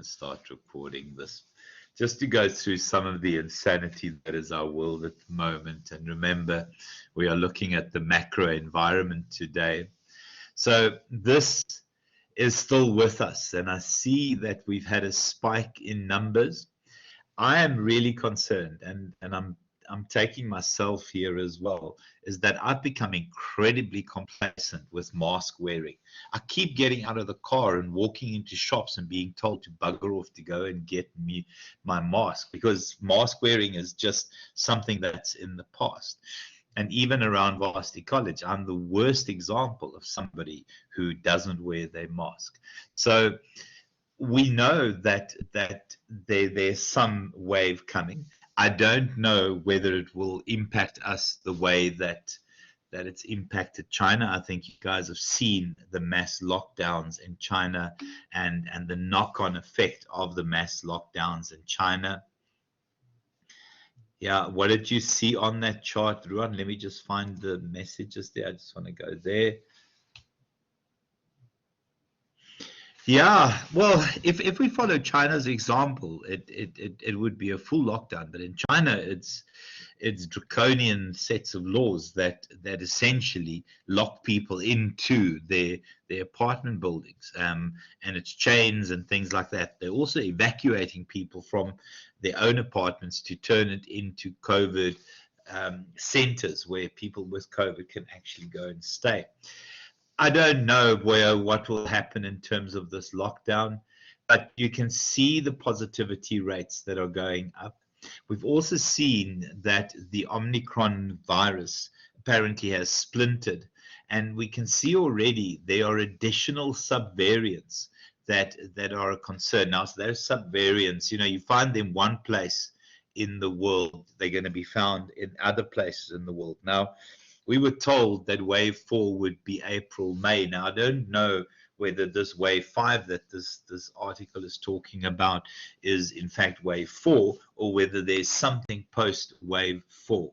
start recording this just to go through some of the insanity that is our world at the moment. And remember, we are looking at the macro environment today. So this is still with us, and I see that we've had a spike in numbers. I am really concerned, and I'm taking myself here as well, is that I've become incredibly complacent with mask wearing. I keep getting out of the car and walking into shops and being told to bugger off to go and get me my mask, because mask wearing is just something that's in the past. And even around Varsity College, I'm the worst example of somebody who doesn't wear their mask. So we know that there's some wave coming. I don't know whether it will impact us the way that it's impacted China. I think you guys have seen the mass lockdowns in China and the knock-on effect of the mass lockdowns in China. Yeah, what did you see on that chart, Ruan? Let me just find the messages there. I just want to go there. Yeah, well, if we follow China's example, it would be a full lockdown. But in China, it's draconian sets of laws that essentially lock people into their apartment buildings, and it's chains and things like that. They're also evacuating people from their own apartments to turn it into COVID centers where people with COVID can actually go and stay. I don't know what will happen in terms of this lockdown, but you can see the positivity rates that are going up. We've also seen that the Omicron virus apparently has splintered, and we can see already there are additional subvariants that are a concern. Now, so those subvariants, you find them one place in the world, they're going to be found in other places in the world. Now, we were told that wave 4 would be April, May. Now, I don't know whether this wave 5 that this article is talking about is in fact wave 4, or whether there's something post wave 4.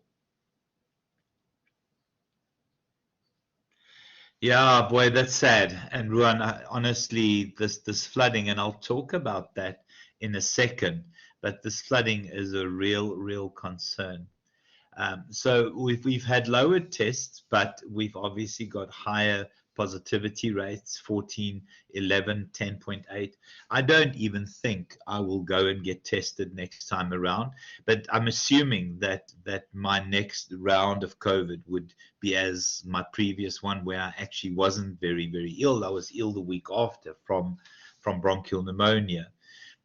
Yeah, boy, that's sad. And Ruan, honestly, this flooding, and I'll talk about that in a second, but this flooding is a real concern. So we've had lower tests, but we've obviously got higher positivity rates, 14, 11, 10.8. I don't even think I will go and get tested next time around, but I'm assuming that my next round of COVID would be as my previous one, where I actually wasn't very ill. I was ill the week after from bronchial pneumonia.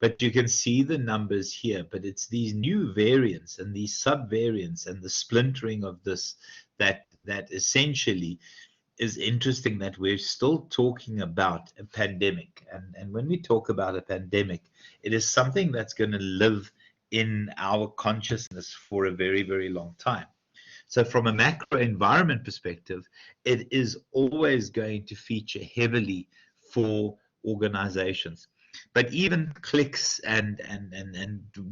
But you can see the numbers here, but it's these new variants and these subvariants and the splintering of this that essentially is interesting, that we're still talking about a pandemic. And when we talk about a pandemic, it is something that's going to live in our consciousness for a very long time. So from a macro environment perspective, it is always going to feature heavily for organizations. But even Clicks and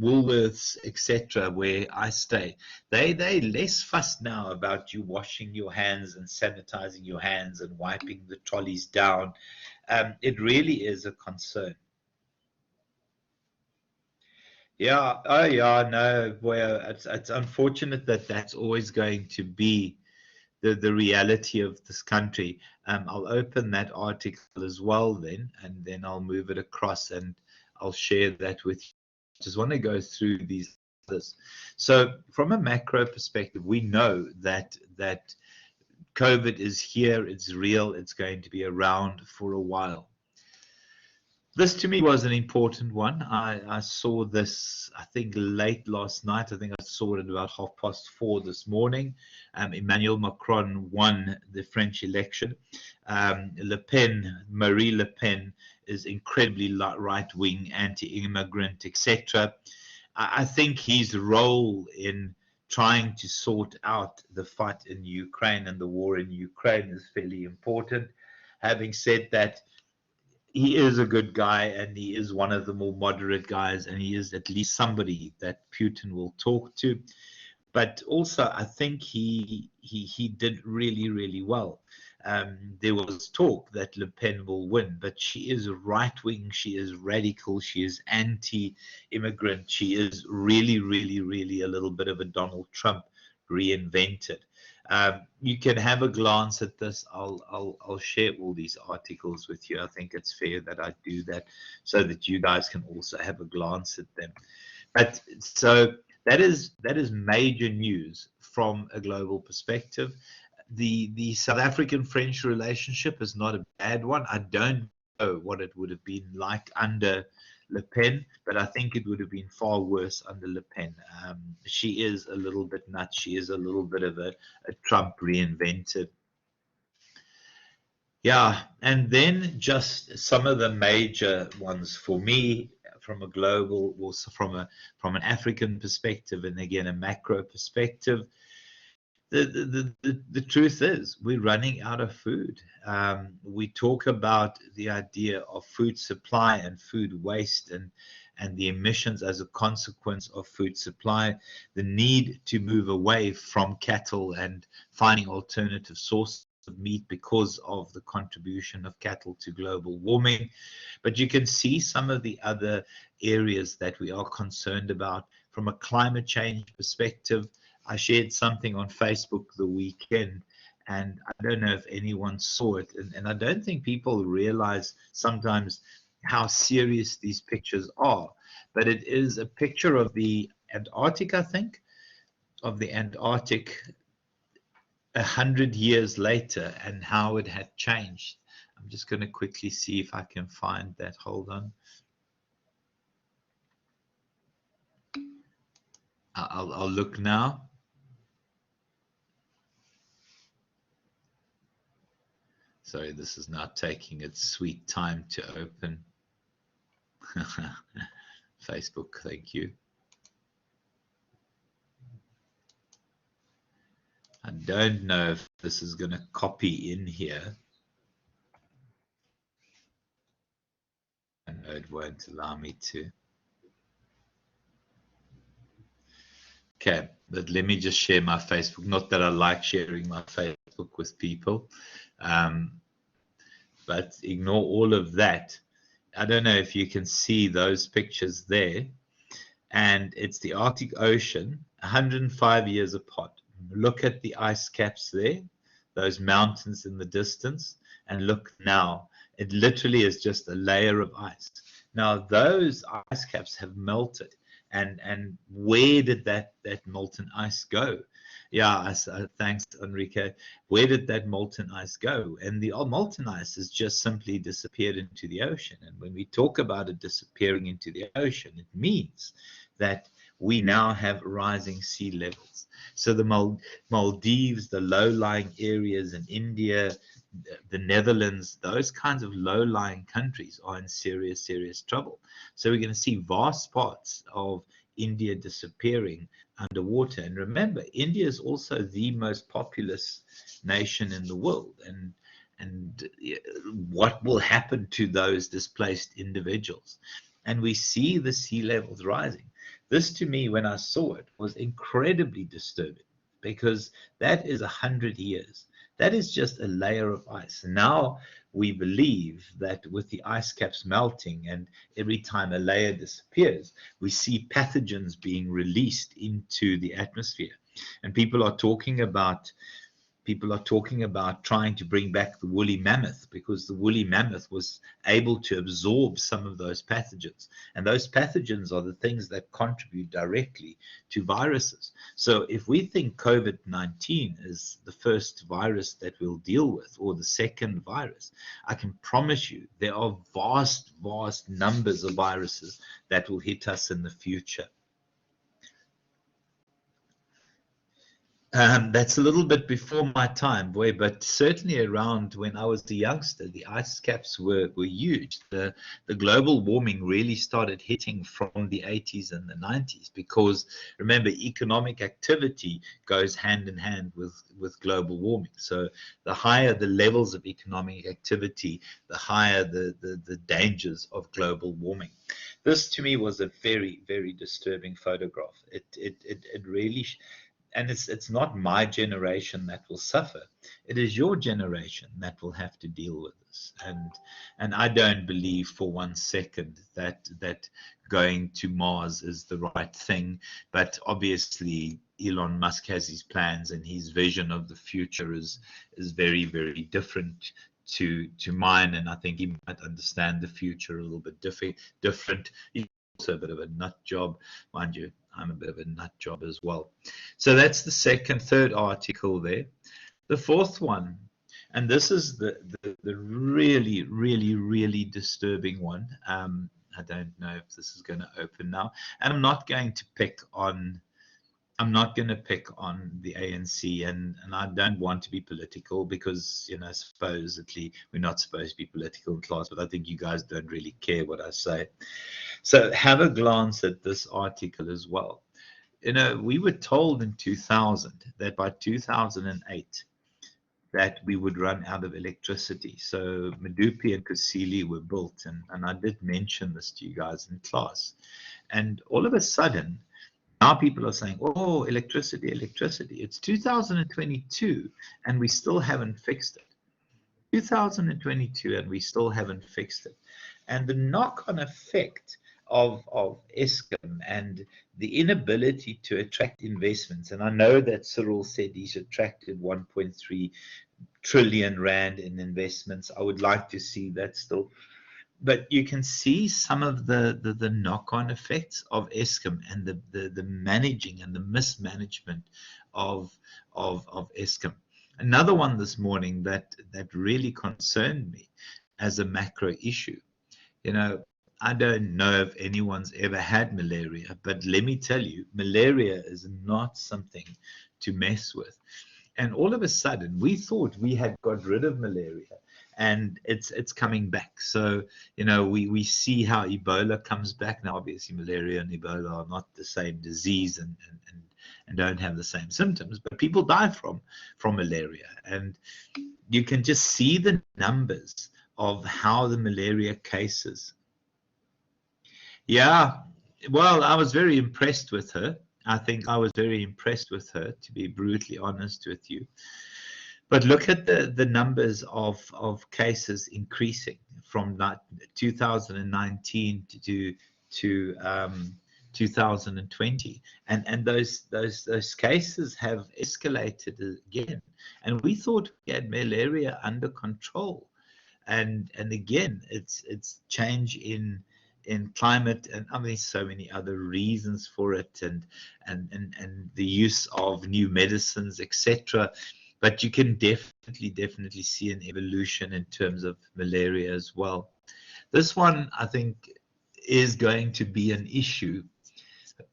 Woolworths, etc., where I stay, they less fussed now about you washing your hands and sanitizing your hands and wiping the trolleys down. It really is a concern. Yeah, oh yeah, no, well, it's unfortunate that that's always going to be the reality of this country. I'll open that article as well then, and then I'll move it across and I'll share that with you. Just want to go through these others. So from a macro perspective, we know that COVID is here, it's real, it's going to be around for a while. This to me was an important one. I saw this, I think, late last night. I think I saw it at about 4:30 this morning. Emmanuel Macron won the French election. Marie Le Pen is incredibly right-wing, anti-immigrant, etc. I think his role in trying to sort out the fight in Ukraine and the war in Ukraine is fairly important. Having said that, he is a good guy, and he is one of the more moderate guys, and he is at least somebody that Putin will talk to. But also, I think he did really well. there was talk that Le Pen will win, but she is right-wing, she is radical, she is anti-immigrant, she is really, really, really a little bit of a Donald Trump reinvented. You can have a glance at this. I'll share all these articles with you. I think it's fair that I do that so that you guys can also have a glance at them. But so that is major news from a global perspective. The South African-French relationship is not a bad one. I don't know what it would have been like under Le Pen, but I think it would have been far worse under Le Pen. She is a little bit nuts. She is a little bit of a Trump reinvented. Yeah, and then just some of the major ones for me from a global, also from an African perspective, and again a macro perspective. The truth is we're running out of food. We talk about the idea of food supply and food waste and the emissions as a consequence of food supply, the need to move away from cattle and finding alternative sources of meat because of the contribution of cattle to global warming. But you can see some of the other areas that we are concerned about from a climate change perspective. I shared something on Facebook the weekend, and I don't know if anyone saw it, and I don't think people realize sometimes how serious these pictures are. But it is a picture of the Antarctic, I think, of the Antarctic 100 years later and how it had changed. I'm just going to quickly see if I can find that. Hold on. I'll look now. Sorry, this is now taking its sweet time to open. Facebook, thank you. I don't know if this is going to copy in here. I know it won't allow me to. Okay, but let me just share my Facebook. Not that I like sharing my Facebook with people, but ignore all of that. I don't know if you can see those pictures there. And it's the Arctic Ocean, 105 years apart. Look at the ice caps there, those mountains in the distance, and look now. It literally is just a layer of ice. Now, those ice caps have melted. And where did that molten ice go? Yeah, thanks, Enrique. Where did that molten ice go? And the molten ice has just simply disappeared into the ocean. And when we talk about it disappearing into the ocean, it means that we now have rising sea levels. So the Maldives, the low-lying areas in India, the Netherlands, those kinds of low-lying countries are in serious, serious trouble. So we're going to see vast parts of India disappearing underwater. And remember, India is also the most populous nation in the world. And what will happen to those displaced individuals? And we see the sea levels rising. This, to me, when I saw it, was incredibly disturbing because that is 100 years. That is just a layer of ice. Now we believe that with the ice caps melting and every time a layer disappears, we see pathogens being released into the atmosphere. And people are talking about trying to bring back the woolly mammoth because the woolly mammoth was able to absorb some of those pathogens. And those pathogens are the things that contribute directly to viruses. So if we think COVID-19 is the first virus that we'll deal with or the second virus, I can promise you there are vast, vast numbers of viruses that will hit us in the future. That's a little bit before my time, boy, but certainly around when I was a youngster, the ice caps were huge. The global warming really started hitting from the 80s and the 90s because, remember, economic activity goes hand in hand with global warming. So the higher the levels of economic activity, the higher the dangers of global warming. This, to me, was a very, very disturbing photograph. It really... And it's not my generation that will suffer. It is your generation that will have to deal with this. And I don't believe for 1 second that going to Mars is the right thing. But obviously Elon Musk has his plans, and his vision of the future is very, very different to mine. And I think he might understand the future a little bit different. He's also a bit of a nut job, mind you. I'm a bit of a nut job as well. So that's the third article there. The fourth one, and this is the really, really, really disturbing one. I don't know if this is going to open now, and I'm not going to pick on the ANC, and I don't want to be political because, you know, supposedly we're not supposed to be political in class, but I think you guys don't really care what I say. So have a glance at this article as well. You know, we were told in 2000 that by 2008 that we would run out of electricity. So Medupi and Kusile were built, and I did mention this to you guys in class. And all of a sudden, now people are saying, oh, electricity, electricity. It's 2022, and we still haven't fixed it. 2022, and we still haven't fixed it. And the knock-on effect of Eskom and the inability to attract investments, and I know that Cyril said he's attracted 1.3 trillion rand in investments. I would like to see that still. But you can see some of the knock-on effects of Eskom and the managing and the mismanagement of Eskom. Another one this morning that really concerned me as a macro issue. You know, I don't know if anyone's ever had malaria, but let me tell you, malaria is not something to mess with. And all of a sudden, we thought we had got rid of malaria, and it's coming back. So, you know, we see how Ebola comes back. Now, obviously, malaria and Ebola are not the same disease and don't have the same symptoms, but people die from malaria. And you can just see the numbers of how the malaria cases. Yeah, well, I was very impressed with her. I think I was very impressed with her, to be brutally honest with you. But look at the numbers of cases increasing from 2019 to 2020, and those cases have escalated again. And we thought we had malaria under control, and again, it's change in climate, and I mean so many other reasons for it, and the use of new medicines, etc. But you can definitely see an evolution in terms of malaria as well. This one, I think, is going to be an issue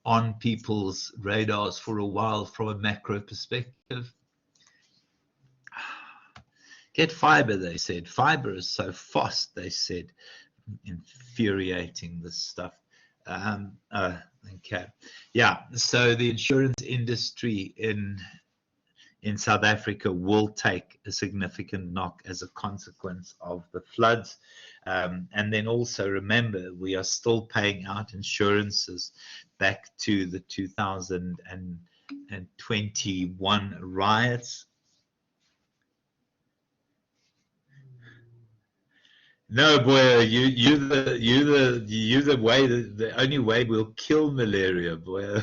on people's radars for a while from a macro perspective. Get fiber, they said. Fiber is so fast, they said. Infuriating, this stuff. Okay. Yeah, so the insurance industry in South Africa will take a significant knock as a consequence of the floods. And then also remember, we are still paying out insurances back to the 2021 riots. No, boy, you the way, the only way we'll kill malaria, boy.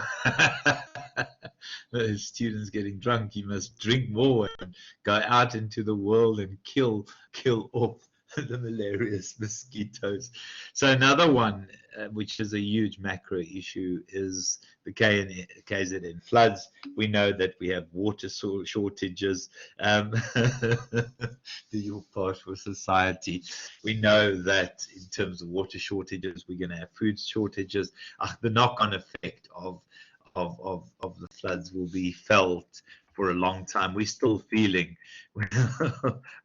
The students getting drunk, you must drink more and go out into the world and kill off the malarious mosquitoes. So another one, which is a huge macro issue, is the KZN floods. We know that we have water shortages. Do your part for society. We know that in terms of water shortages, we're going to have food shortages. The knock-on effect of the floods will be felt for a long time. We're still feeling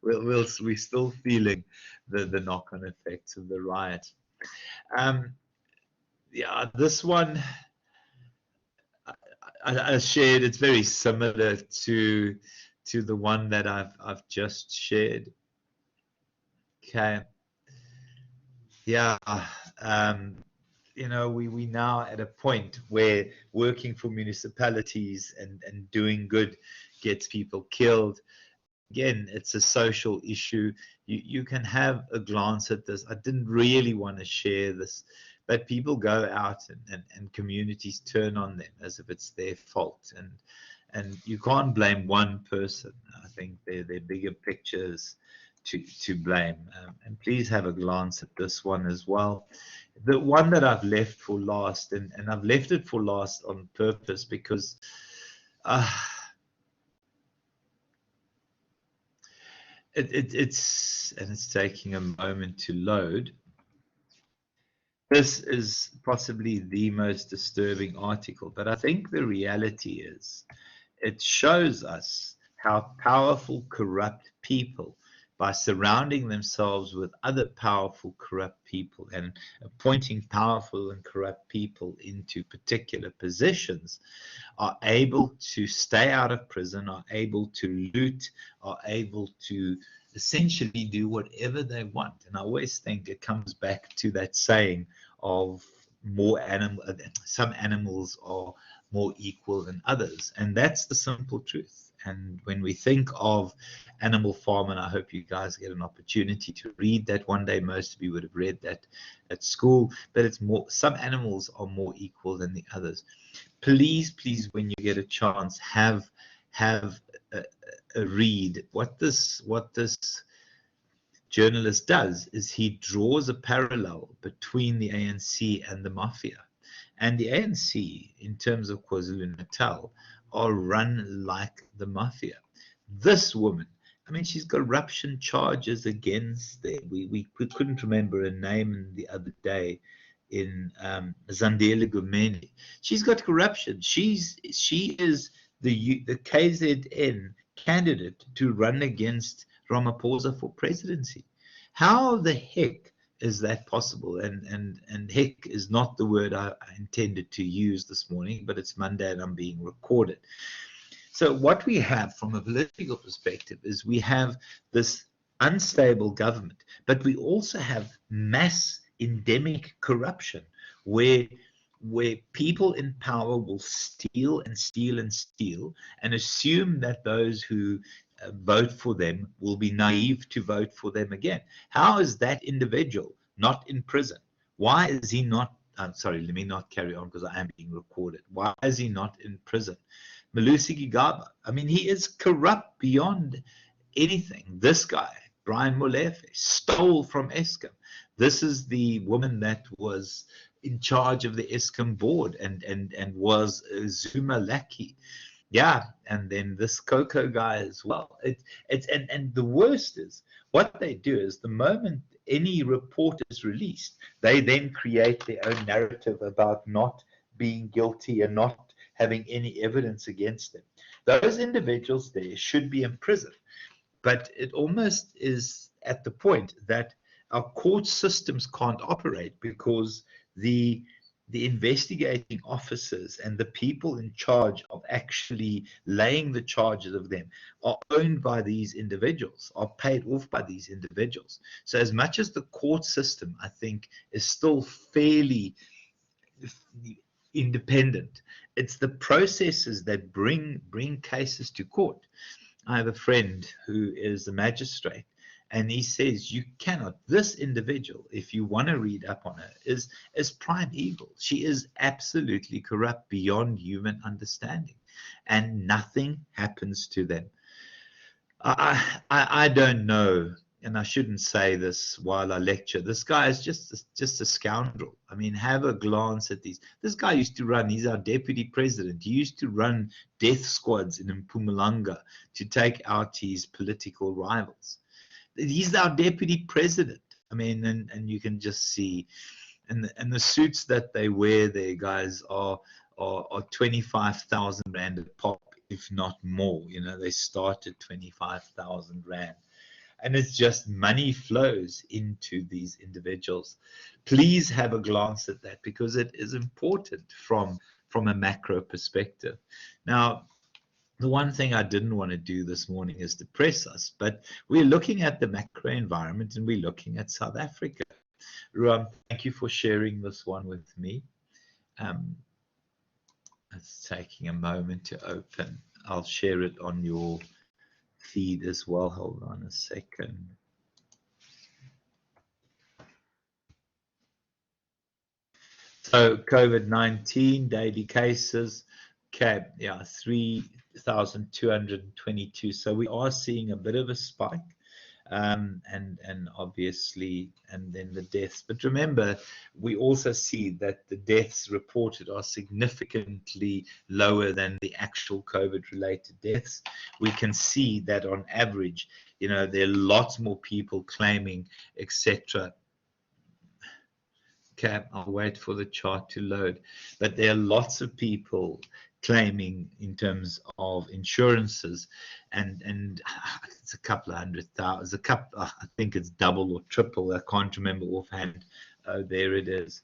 we're still feeling the knock-on effects of the riot. Yeah, this one I shared. It's very similar to the one that I've just shared. Okay. Yeah. you know, we now at a point where working for municipalities and doing good gets people killed. Again, it's a social issue. You can have a glance at this. I didn't really want to share this, but people go out and communities turn on them as if it's their fault. And you can't blame one person. I think they're bigger pictures to blame. And please have a glance at this one as well. The one that I've left for last, and I've left it for last on purpose because uh, it's taking a moment to load. This is possibly the most disturbing article, but I think the reality is it shows us how powerful, corrupt people, by surrounding themselves with other powerful, corrupt people and appointing powerful and corrupt people into particular positions, are able to stay out of prison, are able to loot, are able to essentially do whatever they want. And I always think it comes back to that saying of some animals are more equal than others. And that's the simple truth. And when we think of Animal Farm, and I hope you guys get an opportunity to read that one day. Most of you would have read that at school, but it's more, some animals are more equal than the others. Please, please, when you get a chance, have a read. What this journalist does is he draws a parallel between the ANC and the mafia. And the ANC, in terms of KwaZulu-Natal, are run like the mafia. This woman, I mean, she's got corruption charges against them. We couldn't remember her name the other day in Zandile Gumeni. She's got corruption. She is the KZN candidate to run against Ramaphosa for presidency. How the heck is that possible? And heck is not the word I intended to use this morning, but it's Monday and I'm being recorded. So what we have from a political perspective is we have this unstable government, but we also have mass endemic corruption where people in power will steal and steal and steal and assume that those who vote for them will be naive to vote for them again. How is that individual not in prison? Why is he not? I'm sorry, let me not carry on because I am being recorded. Why is he not in prison? Malusi Gigaba, I mean, he is corrupt beyond anything. This guy, Brian Molefe, stole from Eskom. This is the woman that was in charge of the Eskom board and was Zuma lackey. Yeah, and then this Coco guy as well. And the worst is what they do is the moment any report is released, they then create their own narrative about not being guilty and not having any evidence against them. Those individuals there should be in prison, but it almost is at the point that our court systems can't operate because the investigating officers and the people in charge of actually laying the charges of them are owned by these individuals, are paid off by these individuals. So as much as the court system, I think, is still fairly independent, it's the processes that bring cases to court. I have a friend who is a magistrate, and he says you cannot, this individual, if you want to read up on her, is prime evil. She is absolutely corrupt beyond human understanding, and nothing happens to them. I don't know, and I shouldn't say this while I lecture. This guy is just a scoundrel. I mean, have a glance at these. This guy used to run, he's our deputy president. He used to run death squads in Mpumalanga to take out his political rivals. He's our deputy president. I mean, and you can just see, and the suits that they wear there, guys, are 25,000 Rand a pop, if not more. You know, they start at 25,000 Rand. And it's just money flows into these individuals. Please have a glance at that because it is important from a macro perspective. Now, the one thing I didn't want to do this morning is depress us, but we're looking at the macro environment and we're looking at South Africa. Ruan, thank you for sharing this one with me. It's taking a moment to open. I'll share it on your feed as well. Hold on a second. So COVID-19 daily cases, okay, yeah, 3,222. So we are seeing a bit of a spike. And obviously, and then the deaths. But remember, we also see that the deaths reported are significantly lower than the actual COVID-related deaths. We can see that on average, you know, there are lots more people claiming, etc. Okay, I'll wait for the chart to load. But there are lots of people claiming in terms of insurances, and it's a couple of 100,000, I think it's double or triple. I can't remember offhand. Oh, there it is.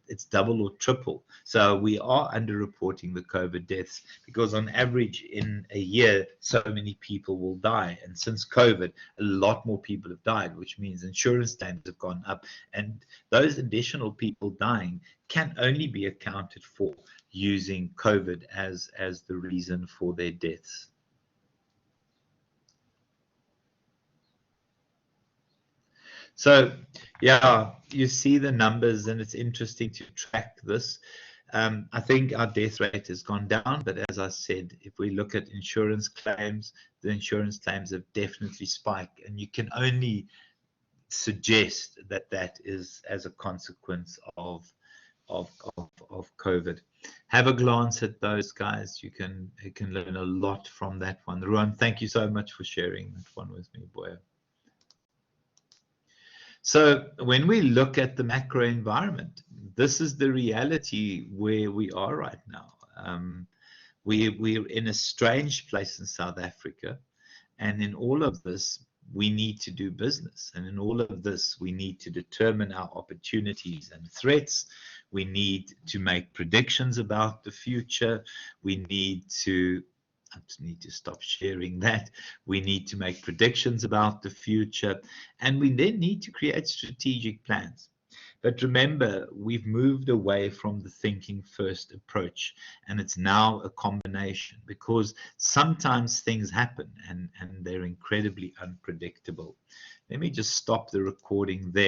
It's double or triple. So we are underreporting the COVID deaths because on average in a year, so many people will die. And since COVID, a lot more people have died, which means insurance claims have gone up. And those additional people dying can only be accounted for using COVID as the reason for their deaths. So, yeah, you see the numbers, and it's interesting to track this. I think our death rate has gone down, but as I said, if we look at insurance claims, the insurance claims have definitely spiked, and you can only suggest that that is as a consequence of COVID. Have a glance at those, guys. You can learn a lot from that one. Ruan, thank you so much for sharing that one with me, boy. So when we look at the macro environment, this is the reality where we are right now. We're in a strange place in South Africa, and in all of this, we need to do business. And in all of this, we need to determine our opportunities and threats. We need to make predictions about the future. We need to I just need to stop sharing that. We need to make predictions about the future, and we then need to create strategic plans. But remember, we've moved away from the thinking first approach, and it's now a combination because sometimes things happen and they're incredibly unpredictable. Let me just stop the recording there.